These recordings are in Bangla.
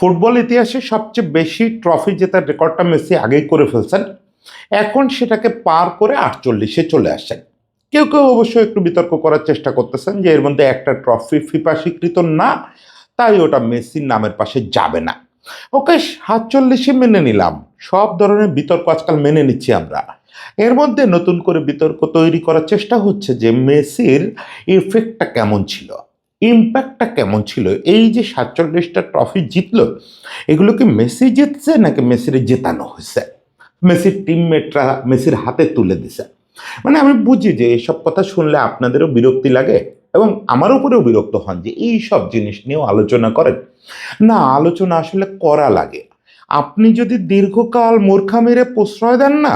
ফুটবল ইতিহাসে সবচেয়ে বেশি ট্রফি জেতার রেকর্ডটা মেসি আগেই করে ফেলছেন। এখন সেটাকে পার করে 48-এ চলে আসছেন। কেউ কেউ অবশ্যই একটু বিতর্ক করার চেষ্টা করতেছেন যে এর মধ্যে একটা ট্রফি ফিফা স্বীকৃত না, তাই ওটা মেসির নামের পাশে যাবে না। ওকে, 47-এ মেনে নিলাম। সব ধরনের বিতর্ক আজকাল মেনে নিচ্ছি আমরা। এর মধ্যে নতুন করে বিতর্ক তৈরি করার চেষ্টা হচ্ছে যে মেসির ইফেক্টটা কেমন ছিল, ইম্প্যাক্টটা কেমন ছিল। এই যে 47টা ট্রফি জিতলো, এগুলো কি মেসি জিতছে নাকি মেসির জেতানো হয়েছে, মেসির টিমমেটরা মেসির হাতে তুলে দিছে? মানে আমি বুঝি যে এসব কথা শুনলে আপনাদেরও বিরক্তি লাগে এবং আমার উপরেও বিরক্ত হন যে এই সব জিনিস নিয়েও আলোচনা করেন। না, আলোচনা আসলে করা লাগে। আপনি যদি দীর্ঘকাল মূর্খা মেরে প্রশ্রয় দেন না,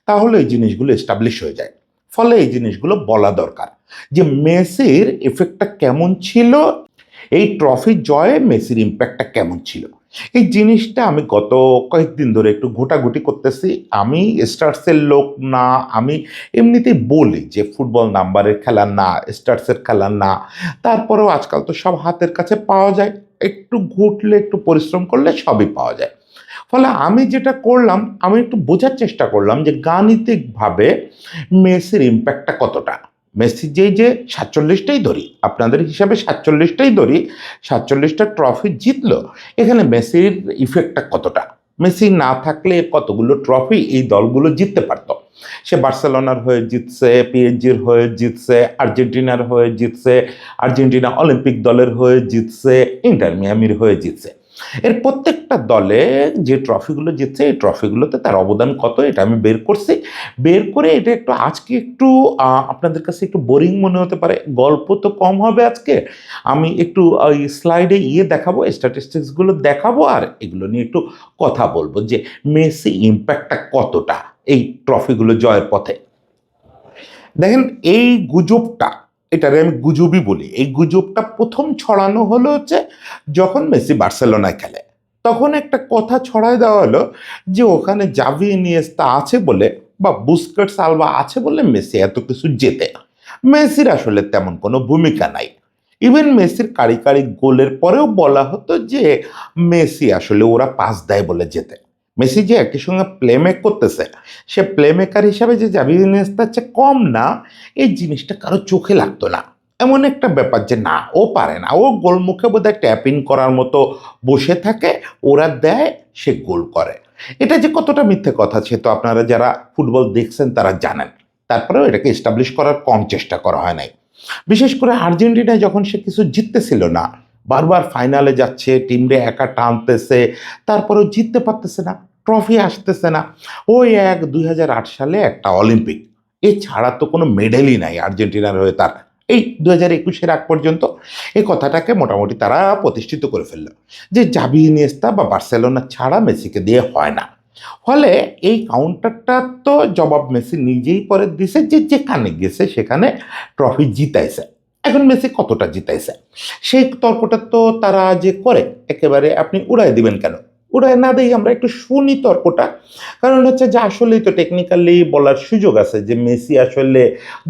তাহলে এই জিনিসগুলো এস্টাবলিশ হয়ে যায়। ফলে এই জিনিসগুলো বলা দরকার যে মেসির এফেক্টটা কেমন ছিল, এই ট্রফি জয়ে মেসির ইম্প্যাক্টটা কেমন ছিল। এই জিনিসটা আমি গত কয়েকদিন ধরে একটু ঘোটাঘুটি করতেছি। আমি স্টার্সের লোক না, আমি এমনিতেই বলি যে ফুটবল নাম্বারের খেলা না, স্টার্সের খেলা না। তারপরেও আজকাল তো সব হাতের কাছে পাওয়া যায়, একটু ঘুটলে একটু পরিশ্রম করলে সবই পাওয়া যায়। ফলে আমি যেটা করলাম, আমি একটু বোঝার চেষ্টা করলাম যে গাণিতিকভাবে মেসির ইম্প্যাক্টটা কতটা। মেসি যেই যে 47টাই ধরি, আপনাদের হিসাবে 47টাই ধরি, 47টা ট্রফি জিতলো, এখানে মেসির ইফেক্টটা কতটা। মেসি না থাকলে কতগুলো ট্রফি এই দলগুলো জিততে পারতো। সে বার্সেলোনার হয়ে জিতছে, পিএসজির হয়ে জিতছে, আর্জেন্টিনার হয়ে জিতছে, আর্জেন্টিনা অলিম্পিক দলের হয়ে জিতছে, ইন্টার মিয়ামির হয়ে জিতছে। এর প্রত্যেকটা দলে যে ট্রফিগুলো জিতছে, এই ট্রফিগুলোতে তার অবদান কত এটা আমি বের করছি। বের করে এটা একটু আজকে একটু আপনাদের কাছে একটু বোরিং মনে হতে পারে, গল্প তো কম হবে আজকে। আমি একটু ওই স্লাইডে দেখাবো, স্ট্যাটিস্টিক্সগুলো দেখাবো, আর এগুলো নিয়ে একটু কথা বলবো যে মেসি ইম্প্যাক্টটা কতটা এই ট্রফিগুলো জয়ের পথে। দেখেন, এই গুজবটা, এটারে আমি গুজবই বলি, এই গুজবটা প্রথম ছড়ানো হলো হচ্ছে যখন মেসি বার্সেলোনায় খেলে। তখন একটা কথা ছড়ায় দেওয়া হলো যে ওখানে জাভি ইনিয়েস্তা আছে বলে বা বুস্কেটস আলবা আছে বলে মেসি এত কিছু জেতে। মেসির আসলে তেমন কোনো ভূমিকা নাই। ইভেন মেসির কারি কারি গোলের পরেও বলা হতো যে মেসি আসলে ওরা পাস দেয় বলে জেতে। মেসি যে একই সঙ্গে প্লেমেক করতেছে, সে প্লেমেকার হিসাবে যে জাভি ইনিয়েস্তার চেয়ে কম না, এই জিনিসটা কারো চোখে লাগতো না। এমন একটা ব্যাপার যে না, ও পারে না, ও গোলমুখে বোধহয় ট্যাপ ইন করার মতো বসে থাকে, ওরা দেয়, সে গোল করে। এটা যে কতটা মিথ্যে কথা সে তো আপনারা যারা ফুটবল দেখছেন তারা জানেন। তারপরেও এটাকে এস্টাবলিশ করার কম চেষ্টা করা হয় নাই। বিশেষ করে আর্জেন্টিনায় যখন সে কিছু জিততেছিল না, বারবার ফাইনালে যাচ্ছে, টিমরে একা টানতেছে, তারপরেও জিততে পারতেছে না, ট্রফি আসতেছে না। ওই 2008 সালে একটা অলিম্পিক, এছাড়া তো কোনো মেডেলই নাই আর্জেন্টিনার হয়ে তার। এই 2021-এর আগ পর্যন্ত এই কথাটাকে মোটামুটি তারা প্রতিষ্ঠিত করে ফেললো যে জাভি ইনিয়েস্তা বা বার্সেলোনা ছাড়া মেসিকে দিয়ে হয় না। ফলে এই কাউন্টারটা তো জবাব মেসি নিজেই পরে দিছে যে যেখানে গেছে সেখানে ট্রফি জিতাইছে। এখন মেসি কতটা জিতাইছে সেই তর্কটা তো তারা যে করে একেবারে আপনি উড়াই দিবেন কেন? উড়ায় না দেই, আমরা একটু শুনি তর্কটা। কারণ হচ্ছে যে আসলেই তো টেকনিক্যালি বলার সুযোগ আছে যে মেসি আসলে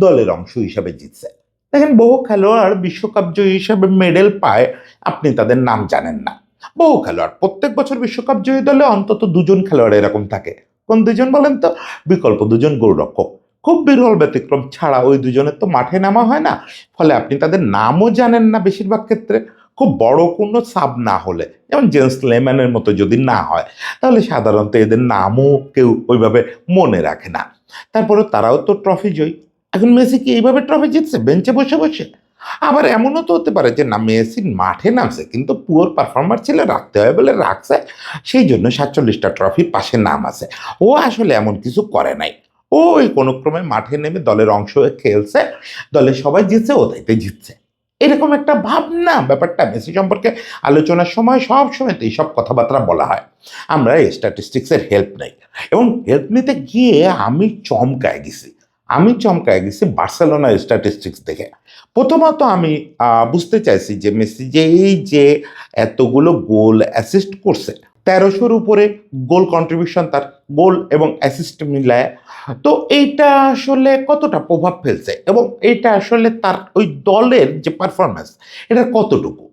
দলের অংশ হিসাবে জিতছে। দেখেন, বহু খেলোয়াড় বিশ্বকাপ জয়ী হিসাবে মেডেল পায়, আপনি তাদের নাম জানেন না। বহু খেলোয়াড় প্রত্যেক বছর বিশ্বকাপ জয়ী দলে অন্তত দুজন খেলোয়াড় এরকম থাকে। কোন দুজন বলেন তো? বিকল্প দুজন গোলরক্ষক। খুব বিরল ব্যতিক্রম ছাড়া ওই দুজনের তো মাঠে নামা হয় না। ফলে আপনি তাদের নামও জানেন না বেশিরভাগ ক্ষেত্রে। খুব বড় কোনো সাব না হলে, যেমন জেমস লেম্যানের মতো যদি না হয়, তাহলে সাধারণত এদের নামও কেউ ওইভাবে মনে রাখে না। তারপরে তারাও তো ট্রফি জয়ী। এখন মেসি কি এইভাবে ট্রফি জিতছে বেঞ্চে বসে বসে? আবার এমনও তো হতে পারে যে না, মেসি মাঠে নামছে কিন্তু পুয়ার পারফরমার ছিল, রাখতে হয় বলে রাখছে, সেই জন্য 47টা ট্রফির পাশে নাম আছে। ও আসলে এমন কিছু করে নাই। ও ওই কোনো ক্রমে মাঠে নেমে দলের অংশ হয়ে খেলছে, দলের সবাই জিতছে, ও তাইতে জিতছে। এরকম একটা ভাবনা ব্যাপারটা মেসি সম্পর্কে আলোচনার সময় সব সময় এইসব কথাবার্তা বলা হয়। আমরা স্ট্যাটিস্টিক্সের হেল্প নেই, এবং হেল্প নিতে গিয়ে আমি চমকায় গেছি বার্সেলোনার স্ট্যাটিস্টিক্স দেখে। প্রথমত আমি বুঝতে চাইছি যে মেসি যে এই যে এতগুলো গোল অ্যাসিস্ট করছে, 1300-র উপরে গোল কন্ট্রিবিউশন তার, গোল এবং অ্যাসিস্ট মিলায়। তো এইটা আসলে কতটা প্রভাব ফেলছে এবং এইটা আসলে তার ওই দলের যে পারফরমেন্স, এটা কতটুকু।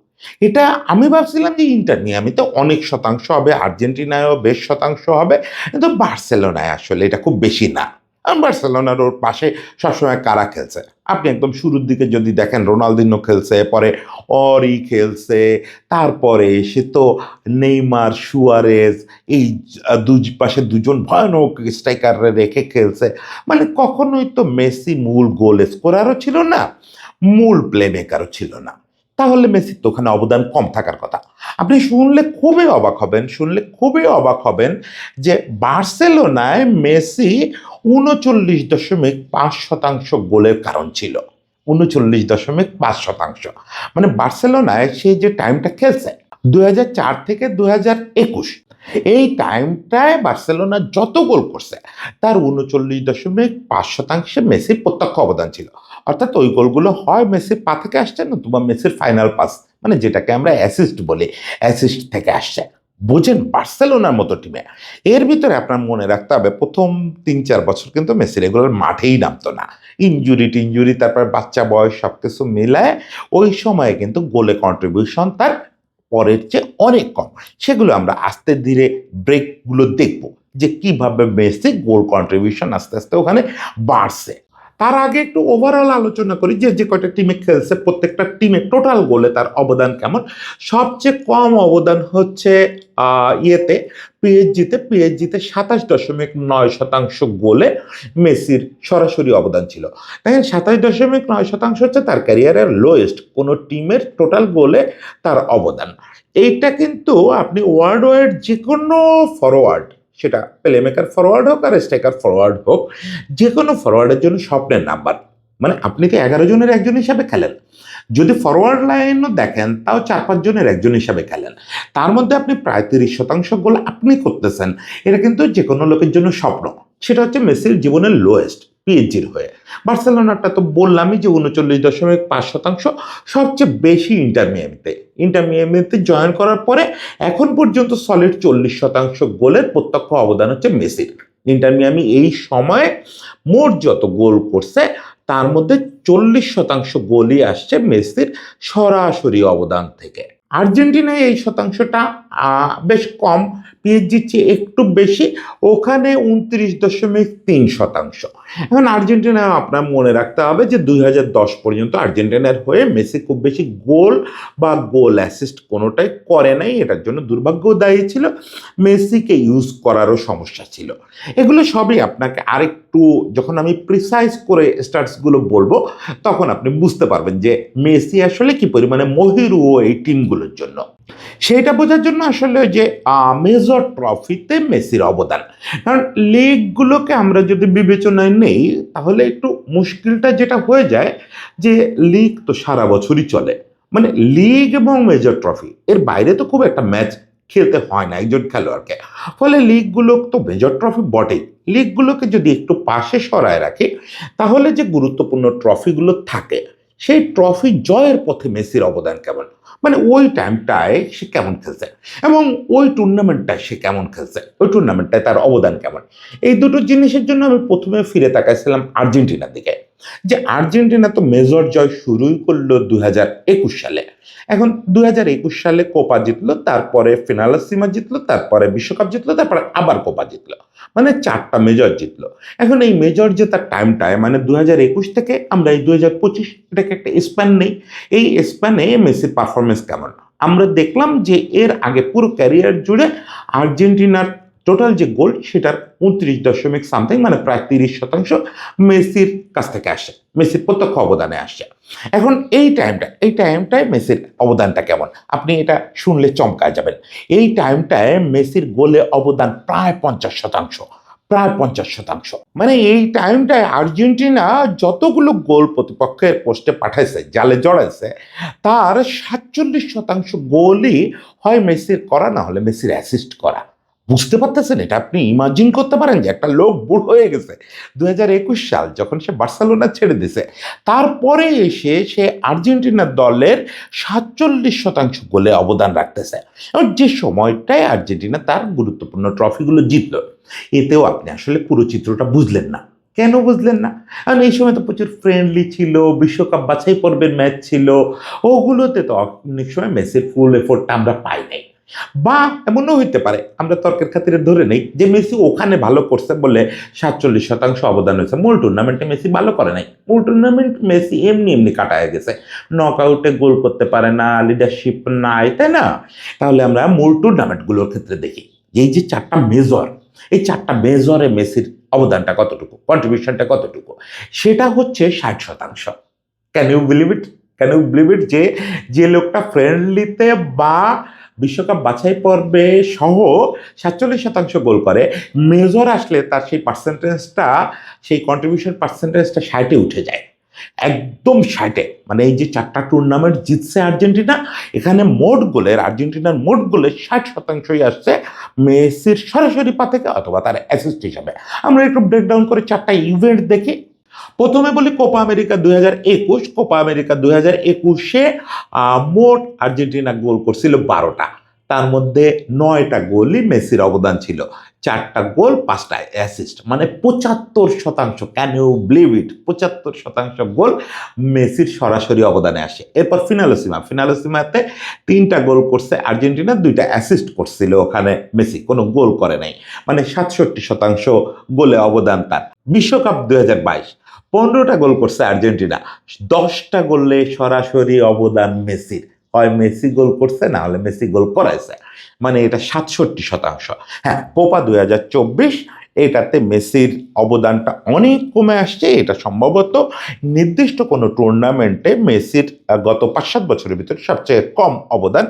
এটা আমি ভাবছিলাম যে ইন্টার মিয়ামিতে অনেক শতাংশ হবে, আর্জেন্টিনায়ও বেশ শতাংশ হবে, কিন্তু বার্সেলোনায় আসলে এটা খুব বেশি না। আর বার্সেলোনার ওর পাশে সবসময় কারা খেলছে, আপনি একদম শুরুর দিকে যদি দেখেন রোনালদিনো খেলছে, পরে অরি খেলছে, তারপরে সে তো নেইমার, সুয়ারেজ, এই দুই পাশে দুজন ভয়ানক স্ট্রাইকাররা রেখে খেলছে। মানে কখনোই তো মেসি মূল গোল স্কোরারও ছিল না, মূল প্লে মেকারও ছিল না। তাহলে মেসির তো ওখানে অবদান কম থাকার কথা। আপনি শুনলে খুবই অবাক হবেন, যে বার্সেলোনায় মেসি 39.5% গোলের কারণ ছিল। 39.5%। মানে বার্সেলোনায় সে যে টাইমটা খেলছে 2004 থেকে 2021, এই টাইমটায় বার্সেলোনা যত গোল করছে তার 39.5% মেসির প্রত্যক্ষ অবদান ছিল। অর্থাৎ ওই গোলগুলো হয় মেসির পা থেকে আসছে, নতুবা মেসির ফাইনাল পাস, মানে যেটাকে আমরা অ্যাসিস্ট বলি, অ্যাসিস্ট থেকে আসছে। বোঝেন বার্সেলোনার মতো টিমে। এর ভিতরে আপনার মনে রাখতে হবে প্রথম 3-4 বছর কিন্তু মেসি রেগুলার মাঠেই নামতো না, ইনজুরি টিনজুরি, তারপর বাচ্চা বয়স সবকিছু মিলায় ওই সময়ে কিন্তু গোলে কন্ট্রিবিউশন তার পরের চেয়ে অনেক কম। সেগুলো আমরা আস্তে ধীরে ব্রেকগুলো দেখব যে কিভাবে মেসি গোল কন্ট্রিবিউশন আস্তে আস্তে ওখানে বাড়ছে। তার আগে একটু ওভারঅল আলোচনা করি যে যে কয়টা টিমে খেলছে প্রত্যেকটা টিমে টোটাল গোলে তার অবদান কেমন। সবচেয়ে কম অবদান হচ্ছে ইয়েতে পিএসজিতে 27.9% গোলে মেসির সরাসরি অবদান ছিল। দেখেন 27.9% হচ্ছে তার ক্যারিয়ারের লোয়েস্ট কোনো টিমের টোটাল গোলে তার অবদান। এইটা কিন্তু আপনি ওয়ার্ল্ড ওয়াইড যে কোনো ফরওয়ার্ড, সেটা প্লেমেকার ফরওয়ার্ড হোক আর স্ট্রাইকার ফরওয়ার্ড হোক, যে কোনো ফরওয়ার্ডের জন্য স্বপ্নের নাম্বার। মানে আপনি তো 11 জনের একজন হিসাবে খেলেন, যদি ফরওয়ার্ড লাইনও দেখেন তাও 4-5 জনের একজন হিসাবে খেলেন, তার মধ্যে আপনি প্রায় 30% গোল আপনি করতেছেন। এটা কিন্তু যে কোনো লোকের জন্য স্বপ্ন। সেটা হচ্ছে মেসির জীবনের লোয়েস্ট পিএসজির হয়ে। বার্সেলোনাটা তো বললামই যে 39.5%, সবচেয়ে বেশি ইন্টার মিয়ামিতে জয়েন করার পরে এখন পর্যন্ত সলিড 40% গোলের প্রত্যক্ষ অবদান হচ্ছে মেসির। ইন্টার মিয়ামি এই সময়ে মোট যত গোল করছে তার মধ্যে 40% গোলই আসছে মেসির সরাসরি অবদান থেকে। আর্জেন্টিনায় এই শতাংশটা বেশ কম, পিএসজির চেয়ে একটু বেশি, ওখানে 29.3%। এখন আর্জেন্টিনা আপনার মনে রাখতে হবে যে 2010 পর্যন্ত আর্জেন্টিনার হয়ে মেসি খুব বেশি গোল বা গোল অ্যাসিস্ট কোনোটাই করে নাই। এটার জন্য দুর্ভাগ্য দায়ী ছিল, মেসিকে ইউজ করারও সমস্যা ছিল। এগুলো সবই আপনাকে আরেকটু যখন আমি প্রিসাইজ করে স্ট্যাটসগুলো বলবো তখন আপনি বুঝতে পারবেন যে মেসি আসলে কি পরিমাণে মহিরু এই টিমগুলোর জন্য। সেইটা বোঝার জন্য আসলে যে মেজর ট্রফিতে মেসির অবদান, কারণ লিগগুলোকে আমরা যদি বিবেচনায় নেই তাহলে একটু মুশকিলটা যেটা হয়ে যায় যে লিগ তো সারা বছরই চলে, মানে লিগ এবং মেজর ট্রফি এর বাইরে তো খুব একটা ম্যাচ খেলতে হয় না একজন খেলোয়াড়কে। ফলে লিগগুলো তো মেজর ট্রফি বটেই, লিগগুলোকে যদি একটু পাশে সরায় রাখি তাহলে যে গুরুত্বপূর্ণ ট্রফিগুলো থাকে সেই ট্রফি জয়ের পথে মেসির অবদান কেমন, মানে ওই টাইমটায় সে কেমন খেলছে এবং ওই টুর্নামেন্টটায় সে কেমন খেলছে, ওই টুর্নামেন্টটায় তার অবদান কেমন। এই দুটো জিনিসের জন্য আমি প্রথমে ফিরে তাকাইছিলাম আর্জেন্টিনার দিকে, যে আর্জেন্টিনা তো মেজর জয় শুরুই করলো 2021 সালে। এখন 2021 সালে কোপা জিতলো, তারপরে ফিনালাসিমা জিতলো, তারপরে বিশ্বকাপ জিতলো, তারপরে আবার কোপা জিতলো, মানে 4টা মেজর জিতলো। এখন এই মেজর জেতার টাইমটায় মানে 2021 থেকে আমরা এই 2025 এটাকে একটা স্প্যান নেই, এই স্প্যানে মেসির পারফরমেন্স কেমন আমরা দেখলাম যে এর আগে পুরো ক্যারিয়ার জুড়ে আর্জেন্টিনার টোটাল যে গোল সেটার 29.something মানে প্রায় 30% মেসির কাছ থেকে আসে, মেসির প্রত্যক্ষ অবদানে আসছে। এখন এই টাইমটায় মেসির অবদানটা কেমন আপনি এটা শুনলে চমকায় যাবেন। এই টাইমটায় মেসির গোলে অবদান প্রায় 50%, প্রায় 50%। মানে এই টাইমটায় আর্জেন্টিনা যতগুলো গোল প্রতিপক্ষের পোস্টে পাঠাইছে, জালে জড়াইছে, তার 47% গোলই হয় মেসির করা, না হলে মেসির অ্যাসিস্ট করা। বুঝতে পারতেছেন এটা? আপনি ইমাজিন করতে পারেন যে একটা লোক বুড়ো হয়ে গেছে 2021 সাল যখন সে বার্সেলোনা ছেড়ে দিছে, তারপরে এসে সে আর্জেন্টিনার দলের 47% গোলে অবদান রাখতেছে, এবং যে সময়টায় আর্জেন্টিনা তার গুরুত্বপূর্ণ ট্রফিগুলো জিতলো। এতেও আপনি আসলে পুরো চিত্রটা বুঝলেন না। কেন বুঝলেন না? কারণ এই সময় তো প্রচুর ফ্রেন্ডলি ছিল, বিশ্বকাপ বাছাই পর্বের ম্যাচ ছিল, ওগুলোতে তো অনেক সময় মেসির ফুল এফোর্টটা আমরা পাই নাই। বা এমনও হইতে পারে, আমরা তর্কের খাতিরে ধরে নেই যে মেসি ওখানে ভালো করছে বলে 47% অবদান হয়েছে, মূল টুর্নামেন্টে মেসি ভালো করে নাই। মূল টুর্নামেন্ট মেসি এমনি এমনি কাটায় গেছে, নক আউটে গোল করতে পারে না, লিডারশিপ নাই, তাই না? তাহলে আমরা মূল টুর্নামেন্টগুলোর ক্ষেত্রে দেখি এই যে চারটা মেজর, এই চারটা মেজরে মেসির অবদানটা কতটুকু, কন্ট্রিবিউশনটা কতটুকু, সেটা হচ্ছে 60%। Can you believe it? Can you believe it যে যে লোকটা ফ্রেন্ডলিতে বা বিশ্বকাপ বাছাই পর্বে সহ 47% গোল করে, মেজর আসলে তার সেই পার্সেন্টেজটা, সেই কন্ট্রিবিউশন পার্সেন্টেজটা 60-এ উঠে যায়, একদম 60-এ। মানে এই যে চারটা টুর্নামেন্ট জিতছে আর্জেন্টিনা, এখানে মোট গোলের, আর্জেন্টিনার মোট গোলের 60%ই আসছে মেসির সরাসরি পা থেকে অথবা তার অ্যাসিস্ট হিসাবে। আমরা একটু ব্রেকডাউন করে চারটা ইভেন্ট দেখি। প্রথমে বলি কোপা আমেরিকা 2021। কোপা আমেরিকা 2021-এ মোট আর্জেন্টিনা গোল করছিল 12টা, তার মধ্যে 9টা গোলই মেসির অবদান ছিল, 4টা গোল 5টা অ্যাসিস্ট, মানে 75%। Can you believe it? 75% goal মেসির সরাসরি অবদানে আসে। এরপর ফিনালোসিমাতে 3টা গোল করছে আর্জেন্টিনা, 2টা অ্যাসিস্ট করছিল, ওখানে মেসি কোনো গোল করে নাই, মানে 67% গোলে অবদান তার। বিশ্বকাপ 2022, 15টা গোল করছে আর্জেন্টিনা, 10টা গোলে সরাসরি অবদান মেসির, হয় মেসি গোল করছে না হলে মেসি গোল করাইছে, মানে এটা 67%। হ্যাঁ, কোপা 2024, এটাতে মেসির অবদানটা অনেক কমে আসছে। এটা সম্ভবত নির্দিষ্ট কোনো টুর্নামেন্টে মেসির গত 5-7 বছরের ভিতরে সবচেয়ে কম অবদান,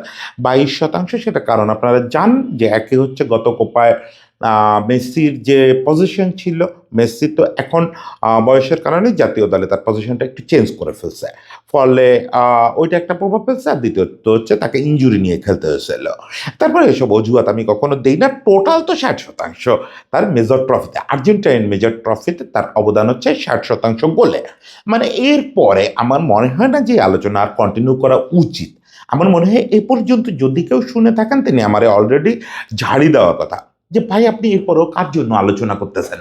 22%। সেটা কারণ আপনারা জানেন যে একে হচ্ছে গত কোপায় মেসির যে পজিশন ছিল, মেসি তো এখন বয়সের কারণে জাতীয় দলে তার পজিশনটা একটু চেঞ্জ করে ফেলছে, ফলে ওইটা একটা প্রভাব ফেলছে। আর দ্বিতীয়ত হচ্ছে তাকে ইনজুরি নিয়ে খেলতে হয়েছিল। তারপরে এসব অজুহাত আমি কখনো দিই না। টোটাল তো 60% তার মেজর ট্রফিতে, আর্জেন্টাইন মেজর ট্রফিতে তার অবদান হচ্ছে 60% গোলে। মানে এরপরে আমার মনে হয় না যে আলোচনা আর কন্টিনিউ করা উচিত। আমার মনে হয় এ পর্যন্ত যদি কেউ শুনে থাকেন তিনি আমারে অলরেডি ঝাড়ি দেওয়ার কথা, যে ভাই আপনি এরপরেও কার জন্য আলোচনা করতেছেন।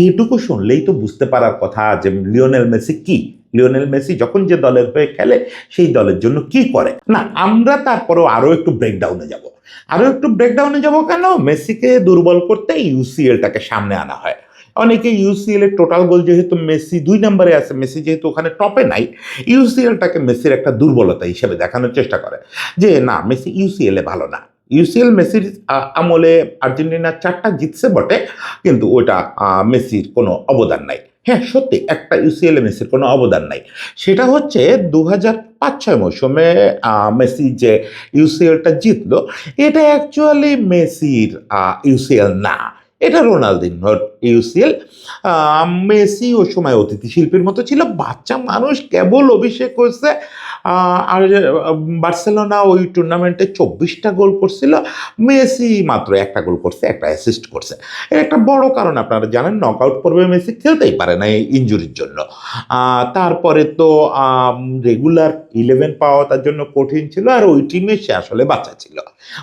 এইটুকু শুনলেই তো বুঝতে পারার কথা যে লিওনেল মেসি কি, লিওনেল মেসি যখন যে দলের হয়ে খেলে সেই দলের জন্য কি করে। না, আমরা তারপরেও আরো একটু ব্রেকডাউনে যাব। কেন? মেসিকে দুর্বল করতে ইউসিএলটাকে সামনে আনা হয়। অনেকে ইউসিএল এর টোটাল গোল যেহেতু মেসি 2 নম্বরে আছে, মেসি যেহেতু ওখানে টপে নাই, ইউসিএলটাকে মেসির একটা দুর্বলতা হিসেবে দেখানোর চেষ্টা করে যে না, মেসি ইউসিএল এ ভালো না। ইউসিএল মেসির আমলে আর্জেন্টিনা 4টা জিতছে বটে, কিন্তু ওটা মেসির কোনো অবদান নাই। হ্যাঁ সত্যি, একটা ইউসিএল এ মেসির কোনো অবদান নাই। সেটা হচ্ছে 2005-06 মৌসুমে মেসি যে ইউসিএলটা জিতলো, এটা অ্যাকচুয়ালি মেসির ইউসিএল না, এটা রোনালদিনহোর ইউসিএল। মেসি ওই সময় অতিথি শিল্পীর মতো ছিল, বাচ্চা মানুষ, কেবল অভিষেক হয়েছে। আর বার্সেলোনা ওই টুর্নামেন্টে 24টা গোল করছিল, মেসি মাত্র 1টা গোল করছে, 1টা অ্যাসিস্ট করছে। এর একটা বড় কারণ আপনারা জানেন, নকআউট পর্বে মেসি খেলতেই পারে না এই ইনজুরির জন্য। তারপরে তো রেগুলার 11 পাওয়া তার জন্য কঠিন ছিল, আর ওই টিমে সে আসলে বাচ্চা ছিল,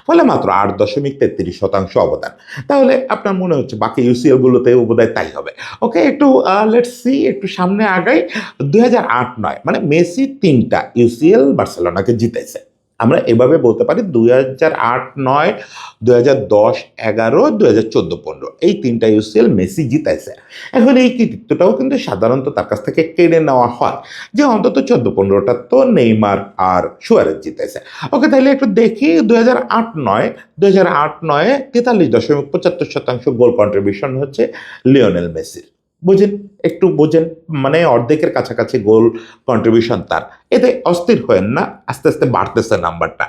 ফলে মাত্র 8.33% অবদান। তাহলে আপনার মনে হচ্ছে বাকি ইউসিএল গুলোতে বোধহয় তাই হবে। ওকে, একটু লেটস সি, একটু সামনে আগাই। 2008-09 মানে মেসি 3টা ইউসিএল বার্সেলোনাকে জিতেছে। আমরা এভাবে বলতে পারি 2008-09, 2010-11, 2014-15 এই 3টা ইউসিএল মেসি জিতাইছে। এখন এই কৃতিত্বটাও কিন্তু সাধারণত তার কাছ থেকে কেড়ে নেওয়া হয়, যে অন্তত 14-15টা তো নেইমার আর সুয়ারেজ জিতেছে। ওকে, তাহলে একটু দেখি 2008-09, 2008-09 43.75% গোল কন্ট্রিবিউশন হচ্ছে লিওনেল মেসির। বুঝেন, একটু বোঝেন, মানে অর্ধেকের কাছাকাছি গোল কন্ট্রিবিউশন তার। এতে অস্থির হয়েন না, আস্তে আস্তে বাড়তেছে নাম্বারটা।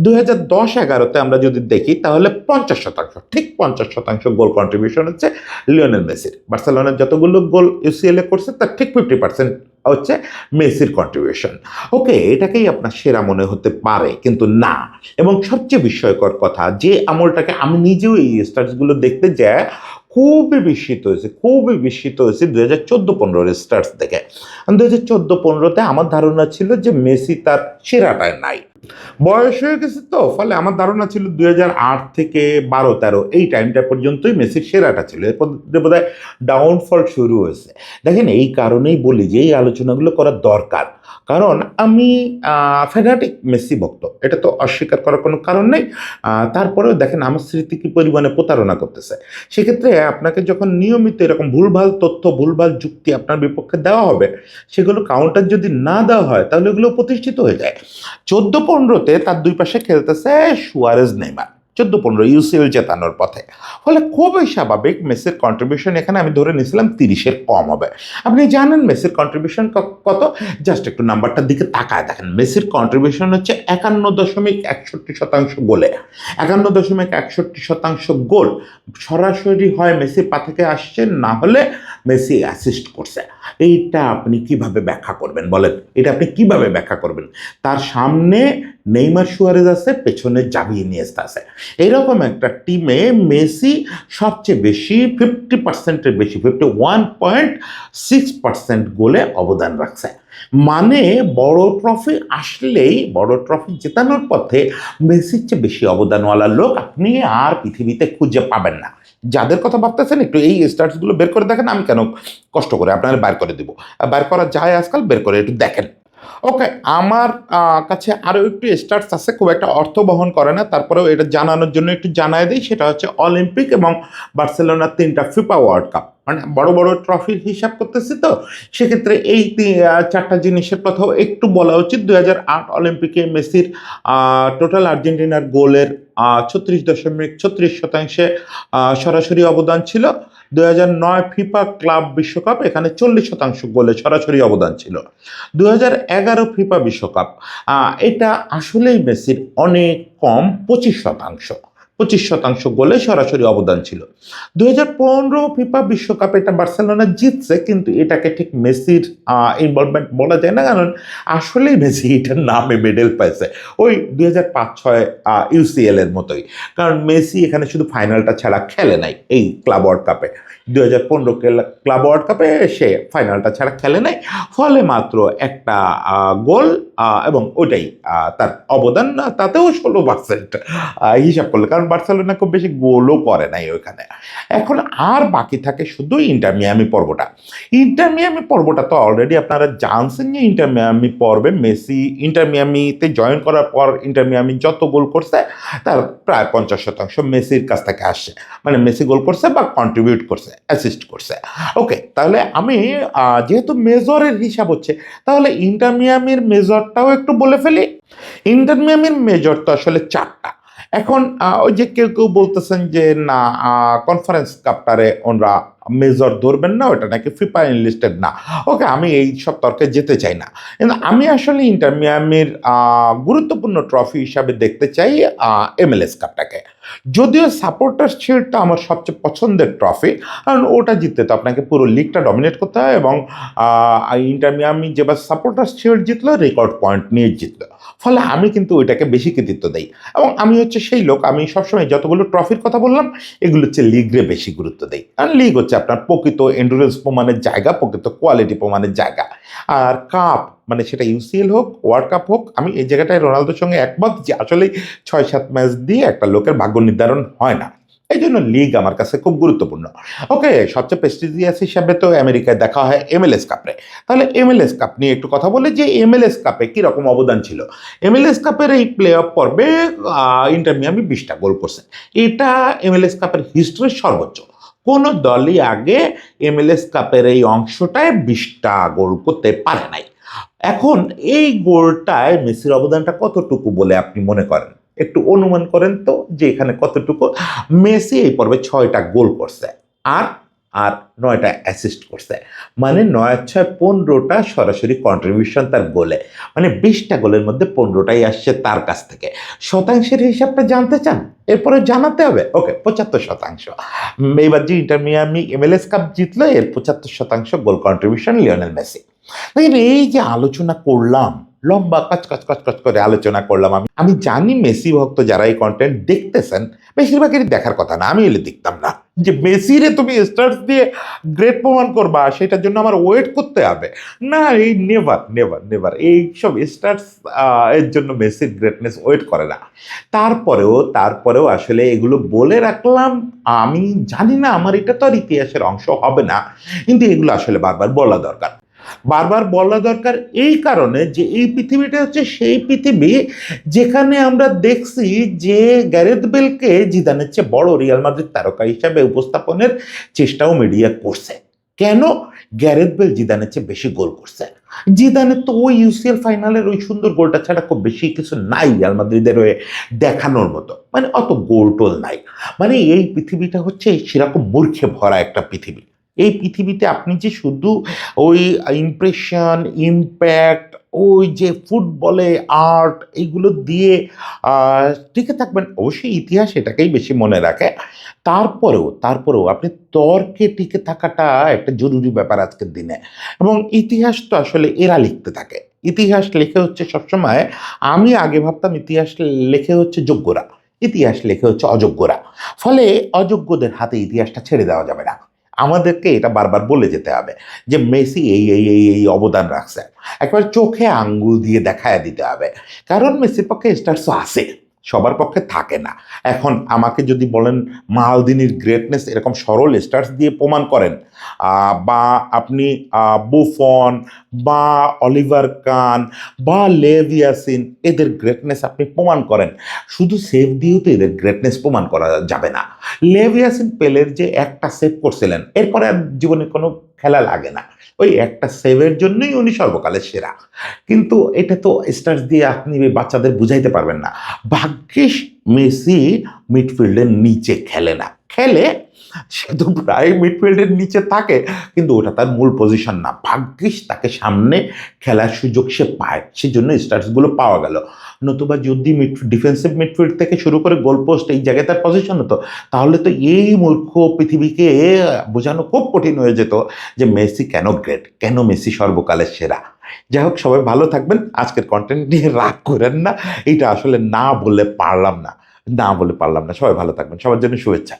2010-11-তে আমরা যদি দেখি তাহলে 50%, ঠিক 50% গোল কন্ট্রিবিউশন হচ্ছে লিওনেল মেসির। বার্সেলোনার যতগুলো গোল ইউসিএল এ করছে তার ঠিক 50% হচ্ছে মেসির কন্ট্রিবিউশন। ওকে, এটাকেই আপনার সেরা মনে হতে পারে, কিন্তু না। এবং সবচেয়ে বিস্ময়কর কথা, যে আমলটাকে আমি নিজেও এই স্টার্টসগুলো দেখতে যাই খুবই বিস্মিত হয়েছে 2014-15 স্টার্টস দেখে। 2014-15তে আমার ধারণা ছিল যে মেসি তার সেরাটায় নাই, বয়স হয়ে গেছে তো, ফলে আমার ধারণা ছিল 2008 থেকে 12-13 এই টাইমটা পর্যন্তই মেসির সেরাটা ছিল, এরপর বোধ হয় ডাউনফল শুরু হয়েছে। দেখেন এই কারণেই বলি যে এই আলোচনাগুলো করা দরকার, কারণ আমি ফ্যানাটিক মেসি ভক্ত, এটা তো অস্বীকার করার কোনো কারণ নেই। তারপরেও দেখেন আমার স্মৃতি কি পরিমাণে প্রতারণা করতেছে। সেক্ষেত্রে আপনাকে যখন নিয়মিত এরকম ভুলভাল তথ্য, ভুলভাল যুক্তি আপনার বিপক্ষে দেওয়া হবে, সেগুলো কাউন্টার যদি না দেওয়া হয় তাহলে এগুলো প্রতিষ্ঠিত হয়ে যায়। 14-15-তে তার দুই পাশে খেলতেছে সুয়ারেজ, নেইমার। 14-15 ইউসিএল জেতানোর পথে। ফলে খুবই স্বাভাবিক মেসির কন্ট্রিবিউশন এখানে আমি ধরে নিয়েছিলাম 30-এর কম হবে। আপনি জানেন মেসির কন্ট্রিবিউশন কত? জাস্ট একটু নাম্বারটার দিকে তাকায় দেখেন, মেসির কন্ট্রিবিউশন হচ্ছে 51.61% গোলে। 51.61% গোল সরাসরি হয় মেসির পা থেকে আসছে, না হলে মেসি অ্যাসিস্ট করছে। এইটা আপনি কিভাবে ব্যাখ্যা করবেন বলেন? এটা আপনি কিভাবে ব্যাখ্যা করবেন? তার সামনে নেইমার, সুয়ারেজ আছে, পেছনে জাভি, ইনিয়েস্তা আছে। এরকম একটা টিমে মেসি সবচেয়ে বেশি 50%-এর বেশি 51.6% গোলে অবদান রাখছে। মানে বড় ট্রফি আসলেই, বড় ট্রফি জেতানোর পথে মেসির চেয়ে বেশি অবদানওয়ালা লোক আপনি আর পৃথিবীতে খুঁজে পাবেন না। যাদের কথা ভাবতেছেন একটু এই স্টার্টসগুলো বের করে দেখেন, আমি কেন কষ্ট করে আপনারা বের করে দিব, বের করা যায় আজকাল, বের করে একটু দেখেন। ওকে, আমার কাছে আরও একটু স্টার্টস আছে, খুব একটা অর্থ বহন করে না, তারপরেও এটা জানানোর জন্য একটু জানায় দিই। সেটা হচ্ছে অলিম্পিক এবং বার্সেলোনার 3টা ফিফা ওয়ার্ল্ড কাপ, মানে বড় বড় ট্রফির হিসাব করতেছি তো, সেক্ষেত্রে এই 4টা জিনিসের কথাও একটু বলা উচিত। 2008 অলিম্পিকে মেসির টোটাল আর্জেন্টিনার গোলের 36.36% সরাসরি অবদান ছিল। 2009 ফিফা ক্লাব বিশ্বকাপ, এখানে 40% গোলে সরাসরি অবদান ছিল। 2011 ফিফা বিশ্বকাপ, এটা আসলেই মেসির অনেক কম, 25% গোলে সরাসরি অবদান ছিল। 2015 ফিফা বিশ্বকাপ, এটা বার্সেলোনা জিতছে, কিন্তু এটাকে ঠিক মেসির ইনভলভমেন্ট বলা যায় না, কারণ আসলেই মেসি এটার নামে মেডেল পাইছে ওই 2005-06 ইউসিএল এর মতোই, কারণ মেসি এখানে শুধু ফাইনালটা ছাড়া খেলে নাই এই ক্লাব ওয়ার্ল্ড কাপে। 2015 ক্লাব ওয়ার্ল্ড কাপে সে ফাইনালটা ছাড়া খেলে নাই, ফলে মাত্র একটা গোল, এবং ওইটাই তার অবদান, তাতেও 16% হিসাব করলে, কারণ বার্সেলোনা খুব বেশি গোলও করে নাই ওইখানে। এখন আর বাকি থাকে শুধু ইন্টার মিয়ামি পর্বটা। ইন্টার মিয়ামি পর্বটা তো অলরেডি আপনারা জানছেন যে ইন্টার মিয়ামি পর্বে মেসি ইন্টার মিয়ামিতে জয়েন করার পর ইন্টার মিয়ামি যত গোল করছে তার প্রায় 50% মেসির কাছ থেকে আসছে, মানে মেসি গোল করছে বা কন্ট্রিবিউট করছে, অ্যাসিস্ট করছে। ওকে, তাহলে আমি যেহেতু মেজরের হিসাব হচ্ছে, তাহলে ইন্টার মিয়ামির মেজরটাও একটু বলে ফেলি। ইন্টার মিয়ামির মেজর তো আসলে 4টা। এখন ওই যে কেউ কেউ বলতেছেন যে না, কনফারেন্স কাপটারে ওনরা মেজর ধরবেন না, ওটা নাকি ফিফা লিস্টেড না। ওকে, আমি এই সব তর্কে যেতে চাই না, কিন্তু আমি আসলে ইন্টার মিয়ামির গুরুত্বপূর্ণ ট্রফি হিসাবে দেখতে চাই MLS কাপটাকে। যদিও সাপোর্টার্স শিল্ডটা আমার সবচেয়ে পছন্দের ট্রফি, কারণ ওটা জিততে তো আপনাকে পুরো লিগটা ডমিনেট করতে হয়, এবং ইন্টার মিয়ামি যেবার সাপোর্টার্স শিল্ড জিতলো রেকর্ড পয়েন্ট নিয়ে জিতলো, ফলে আমি কিন্তু ওইটাকে বেশি কৃতিত্ব দিই। এবং আমি হচ্ছে সেই লোক, আমি সবসময় যতগুলো ট্রফির কথা বললাম এগুলো হচ্ছে লিগরে বেশি গুরুত্ব দিই, কারণ লিগ হচ্ছে আপনার প্রকৃত এন্ডুরেন্স প্রমাণের জায়গা, প্রকৃত কোয়ালিটি প্রমাণের জায়গা। আর কাপ, মানে সেটা ইউসিএল হোক, ওয়ার্ল্ড কাপ হোক, আমি এই জায়গাটায় রোনালদোর সঙ্গে একমত যে আসলেই 6-7 ম্যাচ দিয়ে একটা লোকের ভাগ্য নির্ধারণ হয় না, এই জন্য লিগ আমার কাছে খুব গুরুত্বপূর্ণ। ওকে, সবচেয়ে প্রেস্টিজিয়াস হিসাবে তো আমেরিকায় দেখা হয় MLS কাপে। তাহলে MLS কাপ নিয়ে একটু কথা বলে যে MLS কাপে কীরকম অবদান ছিল। MLS কাপের এই প্লে অফ পর্বে ইন্টার মিয়ামি 20টা গোল করছে, এটা MLS কাপের হিস্ট্রির সর্বোচ্চ। কোনো দলই আগে MLS কাপের এই অংশটায় 20টা গোল করতে পারে নাই। এখন এই গোলটায় মেসির অবদানটা কতটুকু বলে আপনি মনে করেন? একটু অনুমান করেন তো যে এখানে কতটুকু। মেসি এই পর্বে 6টা গোল করছে, আর আর 9টা অ্যাসিস্ট করছে, মানে 9-6-15টা সরাসরি কন্ট্রিবিউশন তার গোলে, মানে 20টা গোলের মধ্যে 15টাই আসছে তার কাছ থেকে। শতাংশের হিসাবটা জানতে চান? এরপরে জানাতে হবে। ওকে, 75%। এইবার যে ইন্টার মিয়ামি MLS কাপ জিতলো, এর 75% গোল কন্ট্রিবিউশন লিওনেল মেসি। দেখেন, এই যে আলোচনা করলাম, লম্বা কাচ করে আলোচনা করলাম, আমি জানি মেসি ভক্ত যারা এই কন্টেন্ট দেখতেছেন বেশিরভাগেরই দেখার কথা না, আমি এলে দেখতাম না। যে মেসিরে তুমি স্টার্স দিয়ে গ্রেট প্রমাণ করবা সেটার জন্য আমার ওয়েট করতে হবে? না, এই নেভার নেভার নেভার এইসব স্টার্স এর জন্য মেসির গ্রেটনেস ওয়েট করে না। তারপরেও আসলে এগুলো বলে রাখলাম। আমি জানি না, আমার এটা তো আর ইতিহাসের অংশ হবে না, কিন্তু এগুলো আসলে বারবার বলা দরকার। বারবার বলা দরকার এই কারণে যে এই পৃথিবীটা হচ্ছে সেই পৃথিবী যেখানে আমরা দেখছি যে গ্যারেথ বেলকে জিদানের চেয়ে বড় রিয়াল মাদ্রিদ তারকা হিসাবে উপস্থাপনের চেষ্টাও মিডিয়া করছে। কেন? গ্যারেথ বেল জিদানের চেয়ে বেশি গোল করছে। জিদানের তো ওই ইউসিএল ফাইনালের ওই সুন্দর গোলটা ছাড়া খুব বেশি কিছু নাই রিয়াল মাদ্রিদের হয়ে দেখানোর মতো, মানে অত গোল টোল নাই। মানে এই পৃথিবীটা হচ্ছে সেরকম মূর্খে ভরা একটা পৃথিবী। এই পৃথিবীতে আপনি যে শুধু ওই ইমপ্রেশন, ইম্প্যাক্ট, ওই যে ফুটবলে আর্ট, এইগুলো দিয়ে টিকে থাকবেন, অবশ্যই ইতিহাস এটাকেই বেশি মনে রাখে। তারপরেও আপনি তর্কে টিকে থাকাটা একটা জরুরি ব্যাপার আজকের দিনে। এবং ইতিহাস তো আসলে এরা লিখতে থাকে। ইতিহাস লেখে হচ্ছে সবসময়, আমি আগে ভাবতাম ইতিহাস লেখে হচ্ছে যোগ্যরা, ইতিহাস লেখে হচ্ছে অযোগ্যরা। ফলে অযোগ্যদের হাতে ইতিহাসটা ছেড়ে দেওয়া যাবে না। আমাদেরকে এটা বারবার বলে যেতে হবে যে মেসি এই অবদান রাখছে, একবার চোখে আঙ্গুল দিয়ে দেখায় দিতে হবে। কারণ মেসির পক্ষে স্টার্সও আছে, সবার পক্ষে থাকে না। এখন আমাকে যদি বলেন মালদিনির গ্রেটনেস এরকম সরল স্টার্স দিয়ে প্রমাণ করেন, বা আপনি বুফন বা অলিভার কান বা লেভ ইয়াসিন, এদের গ্রেটনেস আপনি প্রমাণ করেন, শুধু সেভ দিয়েও তো এদের গ্রেটনেস প্রমাণ করা যাবে না। লেভ ইয়াসিন পেলের যে একটা সেভ করছিলেন, এরপরে আর জীবনে কোনো খেলা লাগে না, ওই একটা সেভের জন্যই উনি সর্বকালের সেরা। কিন্তু এটা তো স্টার্স দিয়ে আপনি বাচ্চাদের বুঝাইতে পারবেন না। ভাগ্যিস মেসি মিডফিল্ডের নিচে খেলে না, খেলে সে তো প্রায় মিডফিল্ডের নিচে থাকে, কিন্তু ওটা তার মূল পজিশন না। ভাগ্যিস তাকে সামনে খেলার সুযোগ সে পায়, সেজন্য স্টার্সগুলো পাওয়া গেল। নতুবা যদি ডিফেন্সিভ মিডফিল্ড থেকে শুরু করে গোলপোস্ট এই জায়গায় তার পজিশন হতো, তাহলে তো এই মূর্খ পৃথিবীকে বোঝানো খুব কঠিন হয়ে যেত যে মেসি কেন গ্রেট, কেন মেসি সর্বকালের সেরা। যাই হোক, সবাই ভালো থাকবেন। আজকের কন্টেন্ট নিয়ে রাগ করেন না, এইটা আসলে না বলে পারলাম না। সবাই ভালো থাকবেন, সবার জন্য শুভেচ্ছা।